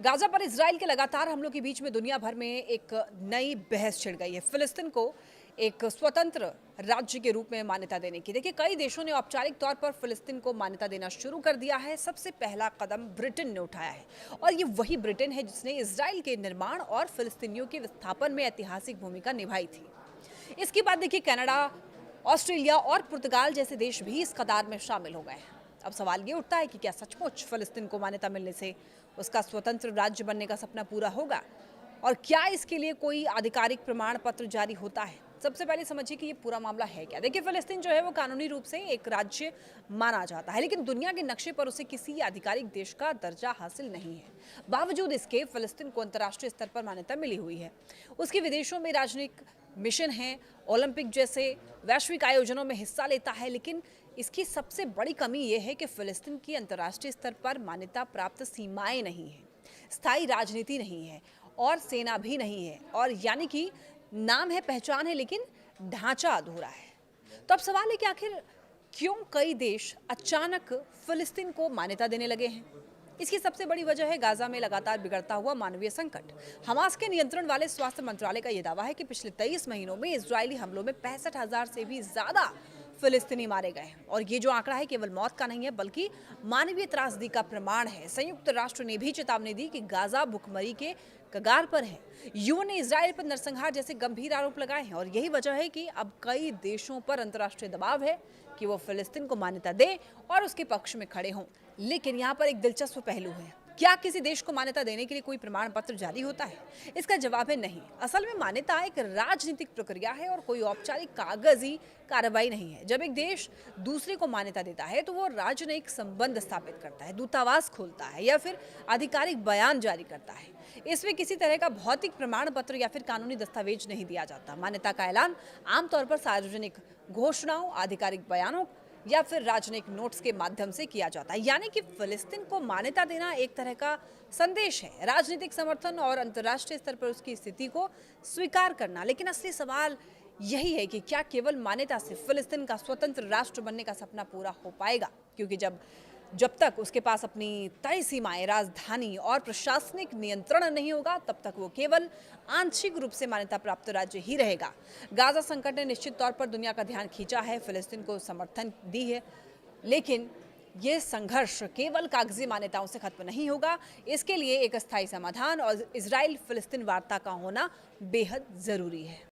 Gaza पर Israel के लगातार हमलों के बीच में दुनिया भर में एक नई बहस छिड़ गई है। फिलिस्तीन को एक स्वतंत्र राज्य के रूप में मान्यता देने की। देखिए, कई देशों ने औपचारिक तौर पर फिलिस्तीन को मान्यता देना शुरू कर दिया है। सबसे पहला कदम ब्रिटेन ने उठाया है और ये वही ब्रिटेन है जिसने इजराइल के निर्माण और फिलिस्तीनियों के विस्थापन में ऐतिहासिक भूमिका निभाई थी। इसके बाद देखिए, कनाडा, ऑस्ट्रेलिया और पुर्तगाल जैसे देश भी इस कतार में शामिल हो गए हैं। अब सवाल ये उठता है कि क्या सचमुच फिलिस्तीन को मान्यता मिलने से उसका स्वतंत्र राज्य बनने का सपना पूरा होगा, और क्या इसके लिए कोई आधिकारिक प्रमाण पत्र जारी होता है। सबसे पहले समझिए कि ये पूरा मामला है क्या। देखिए, फिलिस्तीन जो है वो कानूनी रूप से एक राज्य माना जाता है, लेकिन दुनिया के नक्शे पर उसे किसी आधिकारिक देश का दर्जा हासिल नहीं है। बावजूद इसके फिलिस्तीन को अंतर्राष्ट्रीय स्तर पर मान्यता मिली हुई है। उसके विदेशों में राजनयिक मिशन है, ओलंपिक जैसे वैश्विक आयोजनों में हिस्सा लेता है, लेकिन इसकी सबसे बड़ी कमी यह है कि फिलिस्तीन की अंतर्राष्ट्रीय स्तर पर मान्यता प्राप्त सीमाएं नहीं है, स्थायी राजनीति नहीं है और सेना भी नहीं है। और यानी कि नाम है, पहचान है, लेकिन ढांचा अधूरा है। तो अब सवाल है कि आखिर क्यों कई देश अचानक फिलिस्तीन को मान्यता देने लगे हैं। इसकी सबसे बड़ी वजह है गाजा में लगातार बिगड़ता हुआ मानवीय संकट। हमास के नियंत्रण वाले स्वास्थ्य मंत्रालय का यह दावा है कि पिछले 23 महीनों में इजरायली हमलों में 65,000 से भी ज्यादा फिलिस्तीनी मारे गए। और ये जो आंकड़ा है केवल मौत का नहीं है, बल्कि मानवीय त्रासदी का प्रमाण है। संयुक्त राष्ट्र ने भी चेतावनी दी कि गाजा भुखमरी के कगार पर है। यूएन ने इजरायल पर नरसंहार जैसे गंभीर आरोप लगाए हैं और यही वजह है कि अब कई देशों पर अंतर्राष्ट्रीय दबाव है कि वो फिलिस्तीन को मान्यता दे और उसके पक्ष में खड़े हों। लेकिन यहाँ पर एक दिलचस्प पहलू है। क्या किसी देश को मान्यता देने के लिए कोई प्रमाण पत्र जारी होता है? इसका जवाब है नहीं। असल में मान्यता एक राजनीतिक प्रक्रिया है और कोई औपचारिक कागजी कार्रवाई नहीं है। जब एक देश दूसरे को मान्यता देता है तो वो राजनयिक संबंध स्थापित करता है, दूतावास खोलता है या फिर आधिकारिक बयान जारी करता है। इसमें किसी तरह का भौतिक प्रमाण पत्र या फिर कानूनी दस्तावेज नहीं दिया जाता। मान्यता का ऐलान आमतौर पर सार्वजनिक घोषणाओं, आधिकारिक बयानों या फिर राजनयिक नोट्स के माध्यम से किया जाता है। यानी कि फिलिस्तीन को मान्यता देना एक तरह का संदेश है, राजनीतिक समर्थन और अंतर्राष्ट्रीय स्तर पर उसकी स्थिति को स्वीकार करना। लेकिन असली सवाल यही है कि क्या केवल मान्यता से फिलिस्तीन का स्वतंत्र राष्ट्र बनने का सपना पूरा हो पाएगा? क्योंकि जब तक उसके पास अपनी तय सीमाएं, राजधानी और प्रशासनिक नियंत्रण नहीं होगा, तब तक वो केवल आंशिक रूप से मान्यता प्राप्त राज्य ही रहेगा। गाजा संकट ने निश्चित तौर पर दुनिया का ध्यान खींचा है, फिलिस्तीन को समर्थन दी है, लेकिन ये संघर्ष केवल कागजी मान्यताओं से खत्म नहीं होगा। इसके लिए एक अस्थायी समाधान और इजराइल फिलिस्तीन वार्ता का होना बेहद जरूरी है।